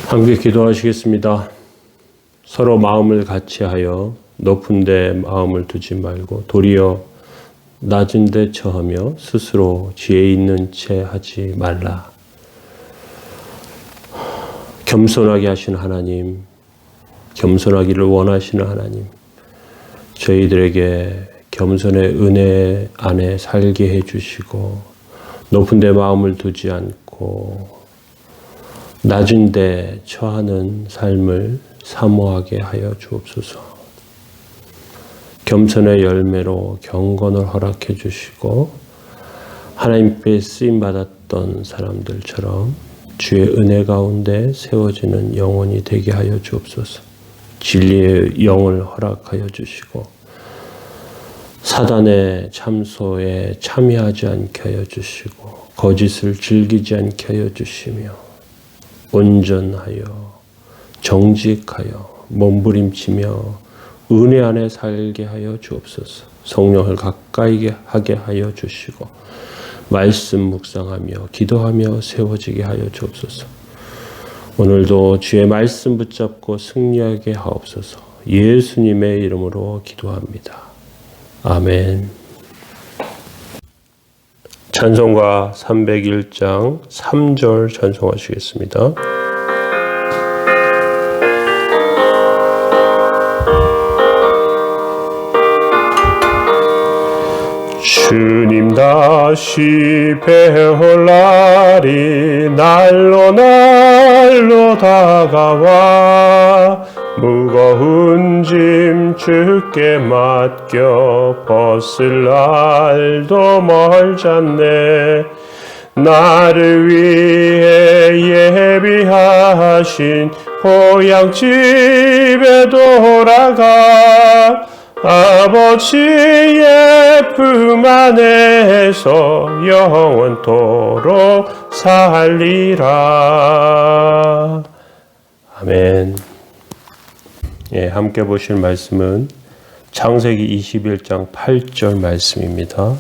함께 기도하시겠습니다. 서로 마음을 같이하여 높은 데 마음을 두지 말고 도리어 낮은 데 처하며 스스로 지혜 있는 채 하지 말라. 겸손하게 하시는 하나님, 겸손하기를 원하시는 하나님, 저희들에게 겸손의 은혜 안에 살게 해주시고 높은 데 마음을 두지 않고 낮은 데 처하는 삶을 사모하게 하여 주옵소서. 겸손의 열매로 경건을 허락해 주시고 하나님께 쓰임받았던 사람들처럼 주의 은혜 가운데 세워지는 영혼이 되게 하여 주옵소서. 진리의 영을 허락하여 주시고 사단의 참소에 참여하지 않게 하여 주시고 거짓을 즐기지 않게 하여 주시며 온전하여 정직하여 몸부림치며 은혜 안에 살게 하여 주옵소서. 성령을 가까이 하게 하여 주시고 말씀 묵상하며 기도하며 세워지게 하여 주옵소서. 오늘도 주의 말씀 붙잡고 승리하게 하옵소서. 예수님의 이름으로 기도합니다. 아멘. 찬송가 301장 3절 찬송하시겠습니다. 주님 다시 뵈올 날이 날로 다가와 무거운 짐 주께 맡겨 벗을 날도 멀잖네. 나를 위해 예비하신 고향 집에 돌아가 아버지의 품 안에서 영원토록 살리라. 아멘. 예, 함께 보실 말씀은 창세기 21장 8절 말씀입니다.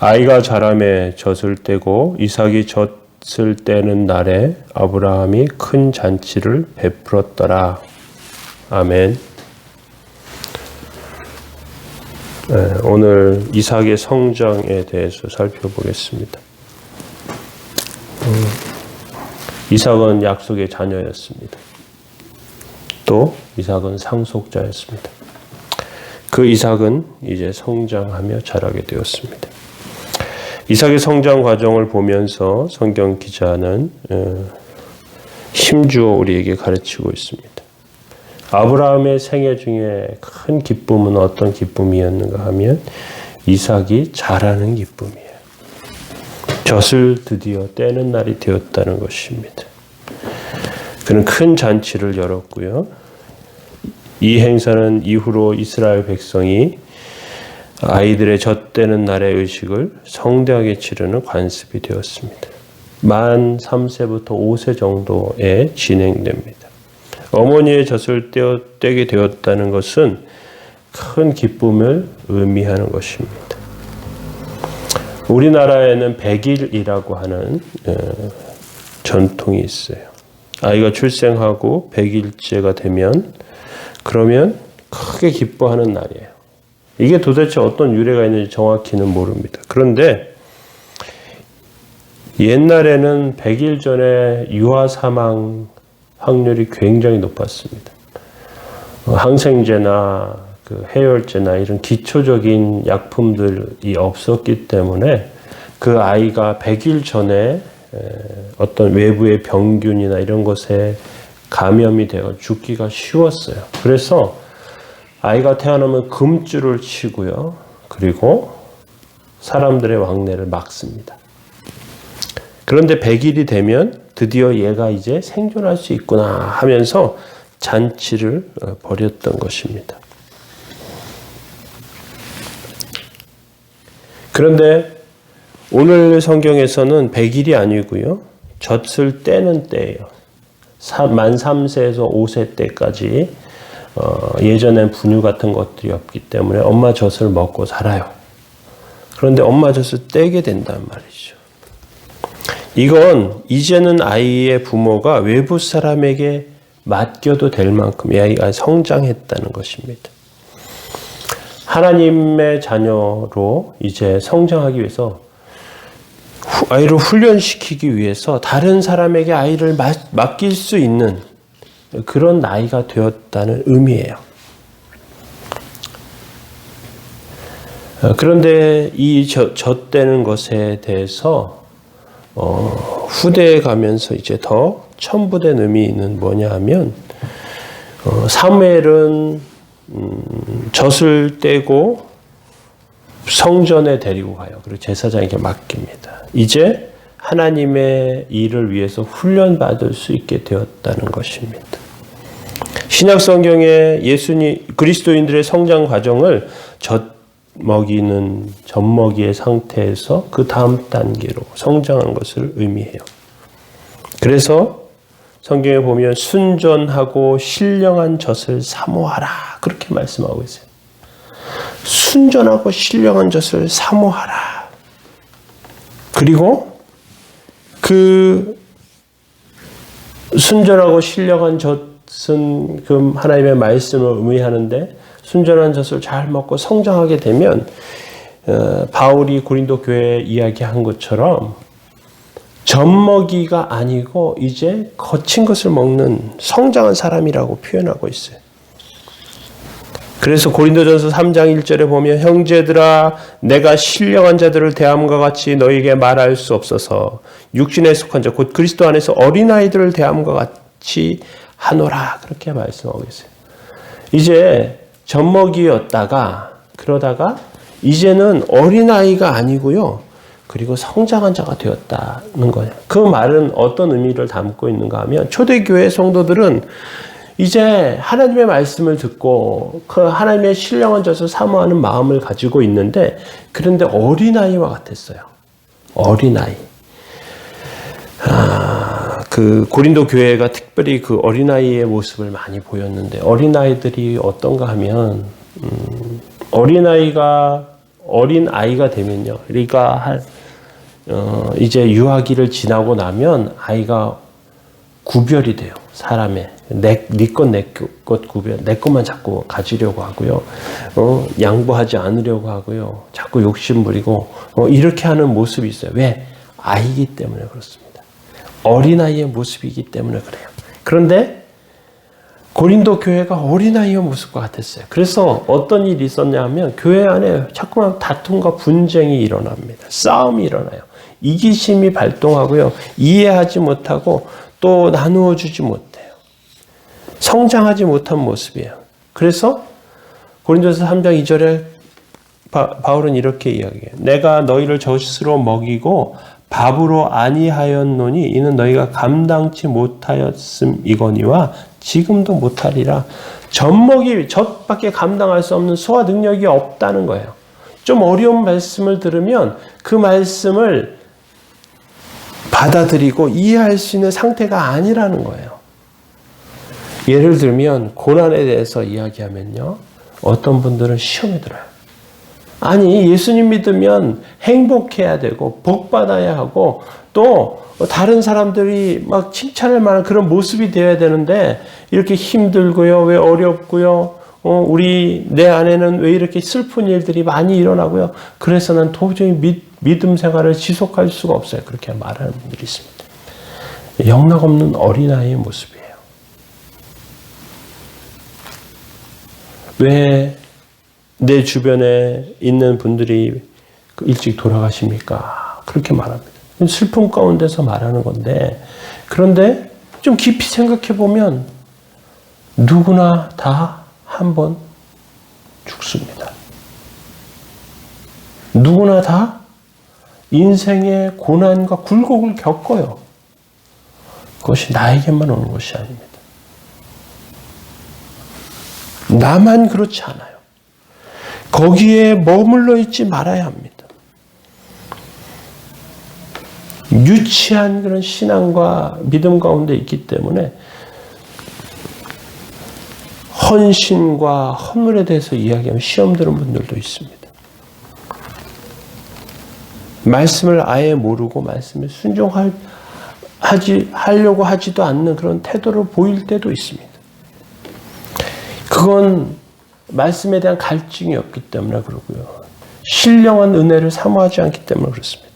아이가 자라매 젖을 떼고 이삭이 젖을 떼는 날에 아브라함이 큰 잔치를 베풀었더라. 아멘. 네, 오늘 이삭의 성장에 대해서 살펴보겠습니다. 이삭은 약속의 자녀였습니다. 또 이삭은 상속자였습니다. 그 이삭은 이제 성장하며 자라게 되었습니다. 이삭의 성장 과정을 보면서 성경 기자는 힘주어 우리에게 가르치고 있습니다. 아브라함의 생애 중에 큰 기쁨은 어떤 기쁨이었는가 하면 이삭이 자라는 기쁨이에요. 젖을 드디어 떼는 날이 되었다는 것입니다. 그는 큰 잔치를 열었고요. 이 행사는 이후로 이스라엘 백성이 아이들의 젖 떼는 날의 의식을 성대하게 치르는 관습이 되었습니다. 만 3세부터 5세 정도에 진행됩니다. 어머니의 젖을 떼게 되었다는 것은 큰 기쁨을 의미하는 것입니다. 우리나라에는 100일이라고 하는 전통이 있어요. 아이가 출생하고 100일째가 되면 그러면 크게 기뻐하는 날이에요. 이게 도대체 어떤 유래가 있는지 정확히는 모릅니다. 그런데 옛날에는 100일 전에 유아 사망 확률이 굉장히 높았습니다. 항생제나 해열제나 이런 기초적인 약품들이 없었기 때문에 그 아이가 100일 전에 어떤 외부의 병균이나 이런 것에 감염이 되어 죽기가 쉬웠어요. 그래서 아이가 태어나면 금줄을 치고요. 그리고 사람들의 왕래를 막습니다. 그런데 100일이 되면 드디어 얘가 이제 생존할 수 있구나 하면서 잔치를 벌였던 것입니다. 그런데 오늘 성경에서는 100일이 아니고요. 젖을 떼는 때예요. 만 3세에서 5세 때까지 예전엔 분유 같은 것들이 없기 때문에 엄마 젖을 먹고 살아요. 그런데 엄마 젖을 떼게 된단 말이죠. 이건 이제는 아이의 부모가 외부 사람에게 맡겨도 될 만큼 이 아이가 성장했다는 것입니다. 하나님의 자녀로 이제 성장하기 위해서 아이를 훈련시키기 위해서 다른 사람에게 아이를 맡길 수 있는 그런 나이가 되었다는 의미예요. 그런데 이 젖대는 것에 대해서 후대에 가면서 이제 더 첨부된 의미는 뭐냐 하면 사무엘은 젖을 떼고 성전에 데리고 가요. 그리고 제사장에게 맡깁니다. 이제 하나님의 일을 위해서 훈련받을 수 있게 되었다는 것입니다. 신약 성경에 그리스도인들의 성장 과정을 젖먹이의 상태에서 그 다음 단계로 성장한 것을 의미해요. 그래서 성경에 보면 순전하고 신령한 젖을 사모하라 그렇게 말씀하고 있어요. 순전하고 신령한 젖을 사모하라. 그리고 그 순전하고 신령한 젖은 그 하나님의 말씀을 의미하는데 순전한 젖을 잘 먹고 성장하게 되면 바울이 고린도 교회에 이야기한 것처럼 젖먹이가 아니고 이제 거친 것을 먹는 성장한 사람이라고 표현하고 있어요. 그래서 고린도전서 3장 1절에 보면 형제들아 내가 신령한 자들을 대함과 같이 너희에게 말할 수 없어서 육신에 속한 자 곧 그리스도 안에서 어린아이들을 대함과 같이 하노라 그렇게 말씀하고 있어요. 이제 젖먹이였다가 그러다가 이제는 어린아이가 아니고요. 그리고 성장한 자가 되었다는 거예요. 그 말은 어떤 의미를 담고 있는가 하면 초대교회 성도들은 이제 하나님의 말씀을 듣고 그 하나님의 신령한 젖을 사모하는 마음을 가지고 있는데 그런데 어린아이와 같았어요. 어린아이. 그 고린도 교회가 특별히 그 어린아이의 모습을 많이 보였는데 어린아이들이 어떤가 하면 어린아이가 되면요. 그러니까 이제 유아기를 지나고 나면 아이가 구별이 돼요. 사람의 네 것 내 것 구별, 내 것만 자꾸 가지려고 하고요. 양보하지 않으려고 하고요. 자꾸 욕심 부리고 이렇게 하는 모습이 있어요. 왜? 아이기 때문에 그렇습니다. 어린아이의 모습이기 때문에 그래요. 그런데 고린도 교회가 어린아이의 모습과 같았어요. 그래서 어떤 일이 있었냐 하면 교회 안에 자꾸만 다툼과 분쟁이 일어납니다. 싸움이 일어나요. 이기심이 발동하고요. 이해하지 못하고 또 나누어 주지 못해요. 성장하지 못한 모습이에요. 그래서 고린도서 3장 2절에 바울은 이렇게 이야기해요. 내가 너희를 젖으로 먹이고 밥으로 아니하였노니 이는 너희가 감당치 못하였음이거니와 지금도 못하리라. 젖밖에 감당할 수 없는 소화 능력이 없다는 거예요. 좀 어려운 말씀을 들으면 그 말씀을 받아들이고 이해할 수 있는 상태가 아니라는 거예요. 예를 들면 고난에 대해서 이야기하면요. 어떤 분들은 시험에 들어요. 아니 예수님 믿으면 행복해야 되고 복 받아야 하고 또 다른 사람들이 막 칭찬할 만한 그런 모습이 되어야 되는데 이렇게 힘들고요. 왜 어렵고요. 내 안에는 왜 이렇게 슬픈 일들이 많이 일어나고요. 그래서 난 도저히 믿음 생활을 지속할 수가 없어요. 그렇게 말하는 분들이 있습니다. 영락없는 어린아이의 모습이에요. 왜 내 주변에 있는 분들이 일찍 돌아가십니까? 그렇게 말합니다. 슬픔 가운데서 말하는 건데 그런데 좀 깊이 생각해 보면 누구나 다 한 번 죽습니다. 누구나 다 인생의 고난과 굴곡을 겪어요. 그것이 나에게만 오는 것이 아닙니다. 나만 그렇지 않아요. 거기에 머물러 있지 말아야 합니다. 유치한 그런 신앙과 믿음 가운데 있기 때문에 헌신과 헌물에 대해서 이야기하면 시험 드는 분들도 있습니다. 말씀을 아예 모르고 말씀에 하려고 하지도 않는 그런 태도를 보일 때도 있습니다. 그건 말씀에 대한 갈증이 없기 때문에 그러고요. 신령한 은혜를 사모하지 않기 때문에 그렇습니다.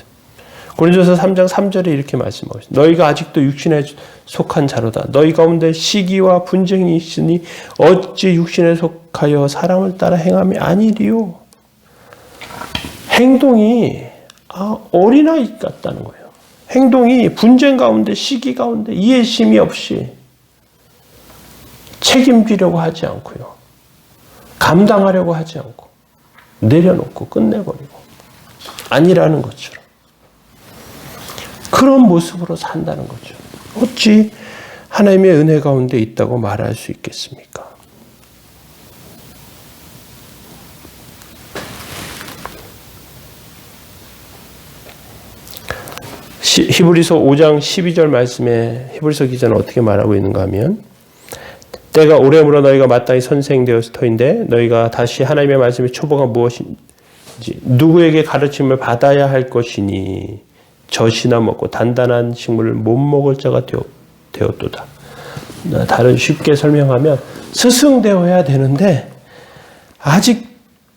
고린도서 3장 3절에 이렇게 말씀하고 있습니다. 너희가 아직도 육신에 속한 자로다. 너희 가운데 시기와 분쟁이 있으니 어찌 육신에 속하여 사람을 따라 행함이 아니리요. 행동이 어린아이 같다는 거예요. 행동이 분쟁 가운데, 시기 가운데 이해심이 없이 책임지려고 하지 않고요. 감당하려고 하지 않고 내려놓고 끝내버리고 아니라는 것처럼 그런 모습으로 산다는 거죠. 어찌 하나님의 은혜 가운데 있다고 말할 수 있겠습니까? 히브리서 5장 12절 말씀에 히브리서 기자는 어떻게 말하고 있는가 하면 때가 오래므로 너희가 마땅히 선생되었을 터인데 너희가 다시 하나님의 말씀의 초보가 무엇인지 누구에게 가르침을 받아야 할 것이니 젖이나 먹고 단단한 식물을 못 먹을 자가 되었도다. 다른 쉽게 설명하면 스승되어야 되는데 아직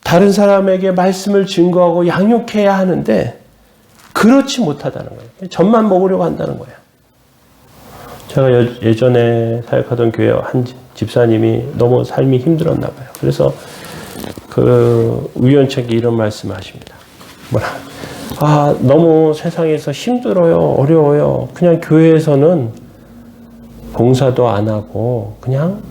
다른 사람에게 말씀을 증거하고 양육해야 하는데 그렇지 못하다는 거예요. 젖만 먹으려고 한다는 거예요. 제가 예전에 사역하던 교회 한 집사님이 너무 삶이 힘들었나 봐요. 그래서 그 위원장께 이런 말씀을 하십니다. 너무 세상에서 힘들어요. 어려워요. 그냥 교회에서는 봉사도 안 하고 그냥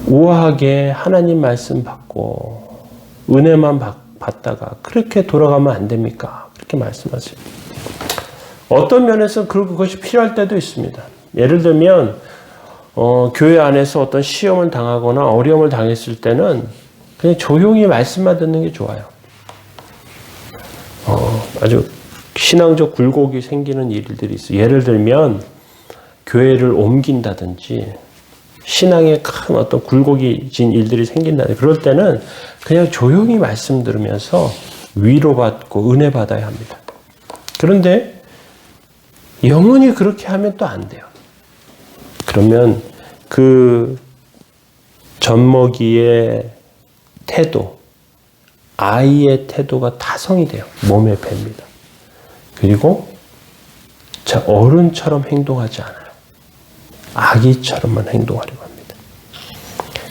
우아하게 하나님 말씀 받고 은혜만 받다가 그렇게 돌아가면 안 됩니까? 그렇게 말씀하세요. 어떤 면에서 그것이 필요할 때도 있습니다. 예를 들면 교회 안에서 어떤 시험을 당하거나 어려움을 당했을 때는 그냥 조용히 말씀만 듣는 게 좋아요. 아주 신앙적 굴곡이 생기는 일들이 있어요. 예를 들면 교회를 옮긴다든지 신앙에 큰 어떤 굴곡이 진 일들이 생긴다든지 그럴 때는 그냥 조용히 말씀 들으면서 위로받고 은혜 받아야 합니다. 그런데 영원히 그렇게 하면 또 안 돼요. 그러면 그 젖먹이의 태도, 아이의 태도가 타성이 돼요. 몸에 뱄니다. 그리고 어른처럼 행동하지 않아요. 아기처럼만 행동하려고 합니다.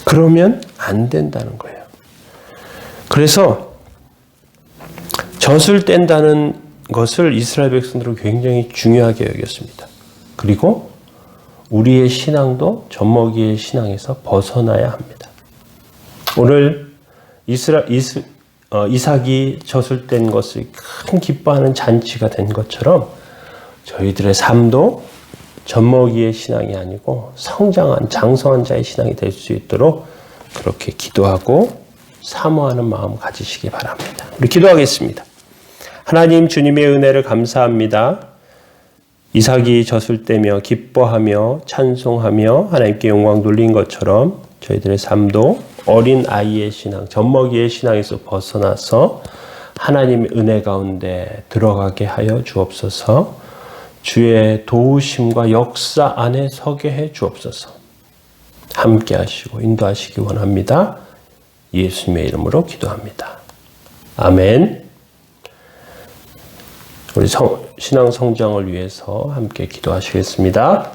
그러면 안 된다는 거예요. 그래서 젖을 뗀다는 것을 이스라엘 백성들은 굉장히 중요하게 여겼습니다. 그리고 우리의 신앙도 젖먹이의 신앙에서 벗어나야 합니다. 오늘 이삭이 젖을 뗀 것을 큰 기뻐하는 잔치가 된 것처럼 저희들의 삶도 젖먹이의 신앙이 아니고 성장한 장성한 자의 신앙이 될 수 있도록 그렇게 기도하고 사모하는 마음 가지시기 바랍니다. 우리 기도하겠습니다. 하나님 주님의 은혜를 감사합니다. 이삭이 젖을 떼며 기뻐하며 찬송하며 하나님께 영광 돌린 것처럼 저희들의 삶도 어린 아이의 신앙, 젖먹이의 신앙에서 벗어나서 하나님의 은혜 가운데 들어가게 하여 주옵소서. 주의 도우심과 역사 안에 서게 해 주옵소서. 함께 하시고 인도하시기 원합니다. 예수님의 이름으로 기도합니다. 아멘. 우리 신앙 성장을 위해서 함께 기도하시겠습니다.